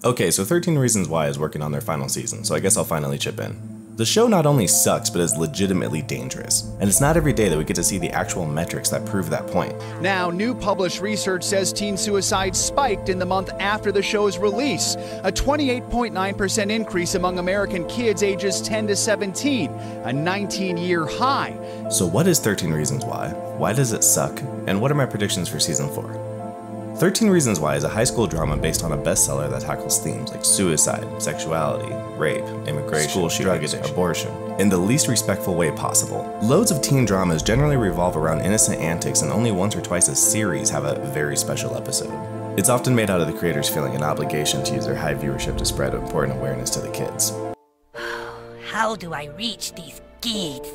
Okay, so 13 Reasons Why is working on their final season, so I guess I'll finally chip in. The show not only sucks, but is legitimately dangerous. And it's not every day that we get to see the actual metrics that prove that point. Now, new published research says teen suicide spiked in the month after the show's release, a 28.9% increase among American kids ages 10 to 17, a 19-year high. So what is 13 Reasons Why? Why does it suck? And what are my predictions for season 4? 13 Reasons Why is a high school drama based on a bestseller that tackles themes like suicide, sexuality, rape, immigration, school shootings, abortion, in the least respectful way possible. Loads of teen dramas generally revolve around innocent antics, and only once or twice a series have a very special episode. It's often made out of the creators feeling an obligation to use their high viewership to spread important awareness to the kids. How do I reach these kids?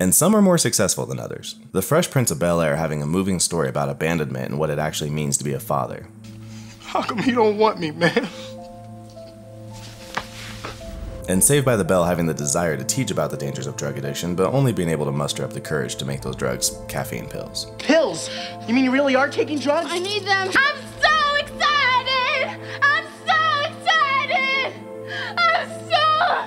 And some are more successful than others. The Fresh Prince of Bel-Air having a moving story about abandonment and what it actually means to be a father. How come you don't want me, man? And Saved by the Bell having the desire to teach about the dangers of drug addiction, but only being able to muster up the courage to make those drugs caffeine pills. Pills? You mean you really are taking drugs? I need them. I'm so excited! I'm so excited! I'm scared!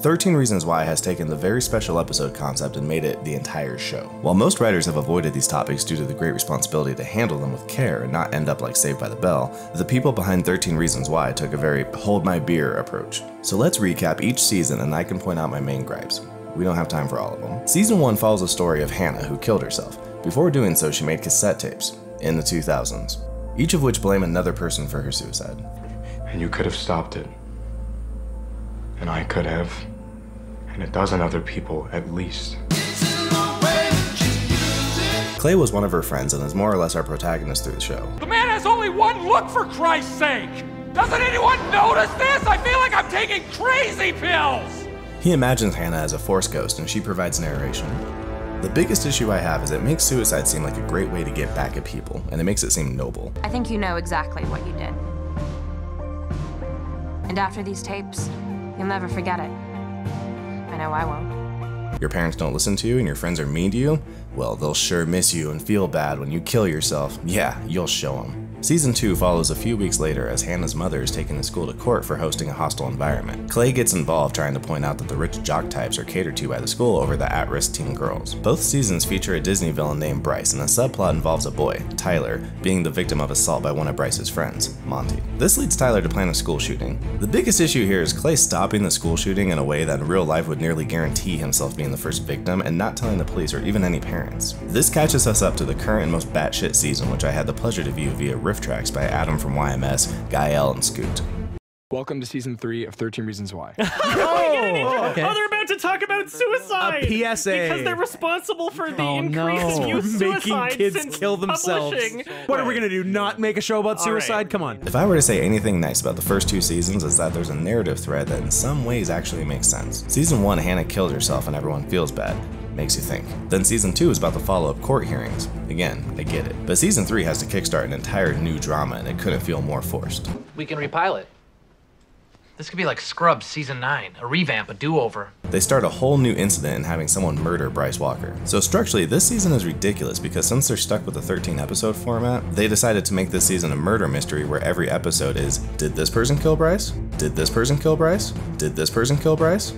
13 Reasons Why has taken the very special episode concept and made it the entire show. While most writers have avoided these topics due to the great responsibility to handle them with care and not end up like Saved by the Bell, the people behind 13 Reasons Why took a very hold my beer approach. So let's recap each season and I can point out my main gripes. We don't have time for all of them. Season 1 follows the story of Hannah, who killed herself. Before doing so, she made cassette tapes in the 2000s, each of which blame another person for her suicide. And you could have stopped it. And I could have. And a dozen other people, at least. Clay was one of her friends and is more or less our protagonist through the show. The man has only one look, for Christ's sake! Doesn't anyone notice this? I feel like I'm taking crazy pills! He imagines Hannah as a force ghost and she provides narration. The biggest issue I have is it makes suicide seem like a great way to get back at people, and it makes it seem noble. I think you know exactly what you did. And after these tapes, you'll never forget it. I know I won't. Your parents don't listen to you and your friends are mean to you? Well, they'll sure miss you and feel bad when you kill yourself. Yeah, you'll show them. Season 2 follows a few weeks later as Hannah's mother is taking the school to court for hosting a hostile environment. Clay gets involved trying to point out that the rich jock types are catered to by the school over the at-risk teen girls. Both seasons feature a Disney villain named Bryce, and the subplot involves a boy, Tyler, being the victim of assault by one of Bryce's friends, Monty. This leads Tyler to plan a school shooting. The biggest issue here is Clay stopping the school shooting in a way that in real life would nearly guarantee himself being the first victim and not telling the police or even any parents. This catches us up to the current and most batshit season, which I had the pleasure to view via riff tracks by Adam from YMS, Gael, and Scoot. Welcome to season 3 of 13 Reasons Why. Okay. Oh, they're about to talk about suicide! A PSA. Because they're responsible for the increased youth Making suicide kids since kill themselves. publishing. What are we gonna do, not make a show about suicide? right. Come on. If I were to say anything nice about the first 2 seasons, is that there's a narrative thread that in some ways actually makes sense. Season 1, Hannah kills herself and everyone feels bad. Makes you think. Then season 2 is about the follow-up court hearings. Again, I get it. But season 3 has to kickstart an entire new drama and it couldn't feel more forced. We can repilot. This could be like Scrubs season 9, a revamp, a do-over. They start a whole new incident in having someone murder Bryce Walker. So structurally, this season is ridiculous because since they're stuck with the 13 episode format, they decided to make this season a murder mystery where every episode is, did this person kill Bryce? Did this person kill Bryce? Did this person kill Bryce?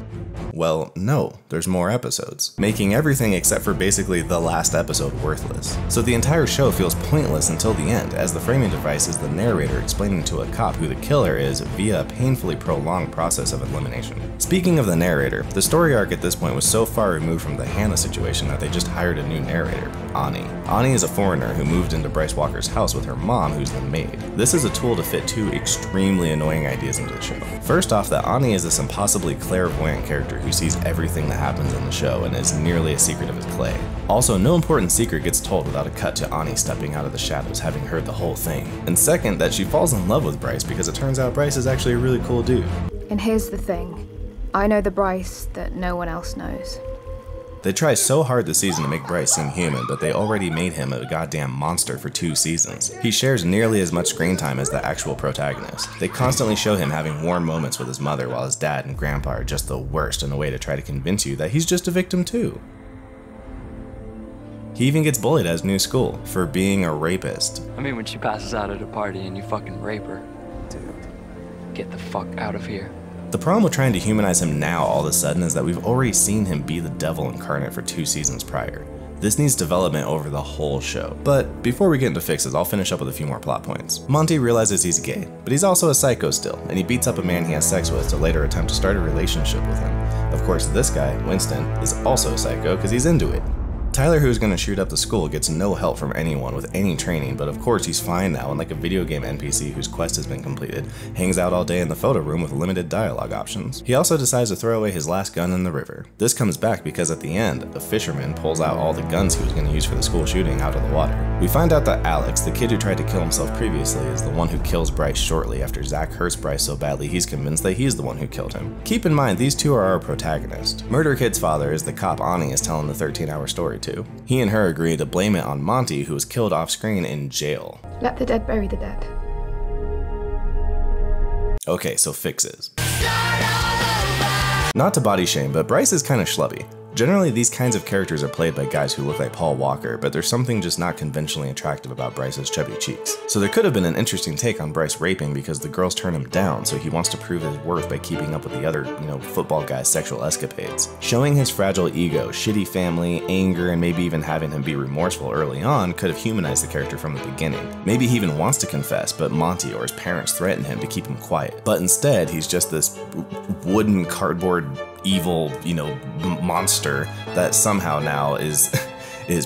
Well, no, there's more episodes, making everything except for basically the last episode worthless. So the entire show feels pointless until the end, as the framing device is the narrator explaining to a cop who the killer is via a painfully prolonged process of elimination. Speaking of the narrator, the story arc at this point was so far removed from the Hannah situation that they just hired a new narrator, Ani. Ani is a foreigner who moved into Bryce Walker's house with her mom, who's the maid. This is a tool to fit 2 extremely annoying ideas into the show. First off, that Ani is this impossibly clairvoyant character who sees everything that happens in the show and is nearly as secretive as Clay. Also, no important secret gets told without a cut to Ani stepping out of the shadows having heard the whole thing. And second, that she falls in love with Bryce because it turns out Bryce is actually a really cool dude. And here's the thing. I know the Bryce that no one else knows. They try so hard this season to make Bryce seem human, but they already made him a goddamn monster for 2 seasons. He shares nearly as much screen time as the actual protagonist. They constantly show him having warm moments with his mother while his dad and grandpa are just the worst in a way to try to convince you that he's just a victim too. He even gets bullied at his new school for being a rapist. I mean, when she passes out at a party and you fucking rape her, dude, get the fuck out of here. The problem with trying to humanize him now all of a sudden is that we've already seen him be the devil incarnate for 2 seasons prior. This needs development over the whole show. But before we get into fixes, I'll finish up with a few more plot points. Monty realizes he's gay, but he's also a psycho still, and he beats up a man he has sex with to later attempt to start a relationship with him. Of course, this guy, Winston, is also a psycho because he's into it. Tyler, who's going to shoot up the school, gets no help from anyone with any training, but of course he's fine now and like a video game NPC whose quest has been completed, hangs out all day in the photo room with limited dialogue options. He also decides to throw away his last gun in the river. This comes back because at the end, a fisherman pulls out all the guns he was going to use for the school shooting out of the water. We find out that Alex, the kid who tried to kill himself previously, is the one who kills Bryce shortly after Zach hurts Bryce so badly he's convinced that he's the one who killed him. Keep in mind, these two are our protagonists. Murder Kid's father is the cop Ani is telling the 13-hour story to. He and her agree to blame it on Monty, who was killed off screen in jail. Let the dead bury the dead. Okay, so fixes. Not to body shame, but Bryce is kind of schlubby. Generally, these kinds of characters are played by guys who look like Paul Walker, but there's something just not conventionally attractive about Bryce's chubby cheeks. So there could have been an interesting take on Bryce raping because the girls turn him down, so he wants to prove his worth by keeping up with the other, football guy's sexual escapades. Showing his fragile ego, shitty family, anger, and maybe even having him be remorseful early on could have humanized the character from the beginning. Maybe he even wants to confess, but Monty or his parents threaten him to keep him quiet. But instead, he's just this wooden cardboard evil, monster that somehow now is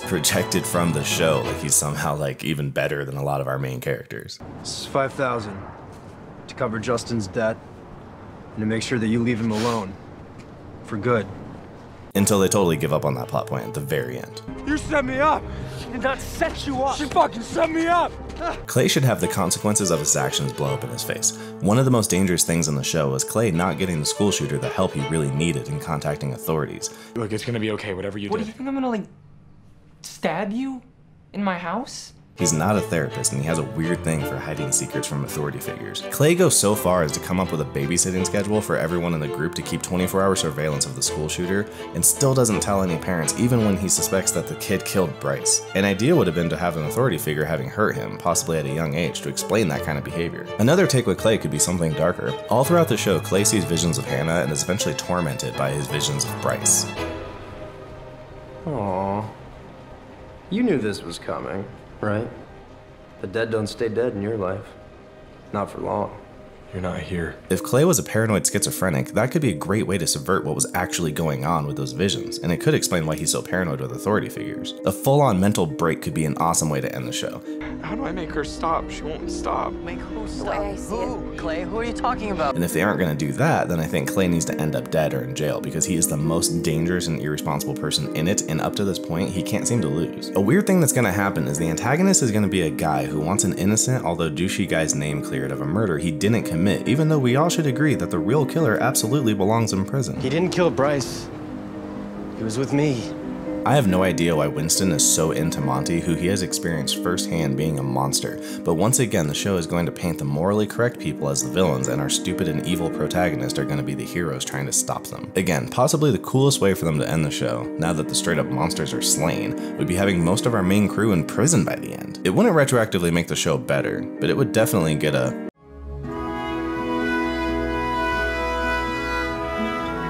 projected from the show. Like he's somehow like even better than a lot of our main characters. This is $5,000 to cover Justin's debt and to make sure that you leave him alone for good. Until they totally give up on that plot point at the very end. You set me up! She did not set you up! She fucking set me up! Clay should have the consequences of his actions blow up in his face. One of the most dangerous things in the show was Clay not getting the school shooter the help he really needed in contacting authorities. Look, it's gonna be okay, whatever you did. What, do you think I'm gonna, stab you? In my house? He's not a therapist, and he has a weird thing for hiding secrets from authority figures. Clay goes so far as to come up with a babysitting schedule for everyone in the group to keep 24-hour surveillance of the school shooter, and still doesn't tell any parents even when he suspects that the kid killed Bryce. An idea would have been to have an authority figure having hurt him, possibly at a young age, to explain that kind of behavior. Another take with Clay could be something darker. All throughout the show, Clay sees visions of Hannah and is eventually tormented by his visions of Bryce. Aww. You knew this was coming, right? The dead don't stay dead in your life. Not for long. You're not here. If Clay was a paranoid schizophrenic, that could be a great way to subvert what was actually going on with those visions, and it could explain why he's so paranoid with authority figures. A full-on mental break could be an awesome way to end the show. How do I make her stop? She won't stop. Make who stop? Who? Clay, who are you talking about? And if they aren't going to do that, then I think Clay needs to end up dead or in jail because he is the most dangerous and irresponsible person in it, and up to this point, he can't seem to lose. A weird thing that's going to happen is the antagonist is going to be a guy who wants an innocent, although douchey guy's name cleared of a murder he didn't commit, even though we all should agree that the real killer absolutely belongs in prison. He didn't kill Bryce. He was with me. I have no idea why Winston is so into Monty, who he has experienced firsthand being a monster, but once again the show is going to paint the morally correct people as the villains and our stupid and evil protagonists are going to be the heroes trying to stop them. Again, possibly the coolest way for them to end the show, now that the straight up monsters are slain, would be having most of our main crew in prison by the end. It wouldn't retroactively make the show better, but it would definitely get a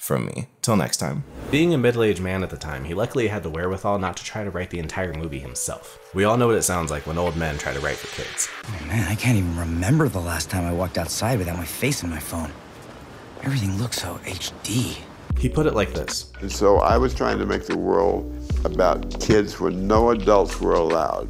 from me. Till next time. Being a middle-aged man at the time, he luckily had the wherewithal not to try to write the entire movie himself. We all know what it sounds like when old men try to write for kids. Oh man, I can't even remember the last time I walked outside without my face in my phone. Everything looks so HD. He put it like this. And so I was trying to make the world about kids when no adults were allowed.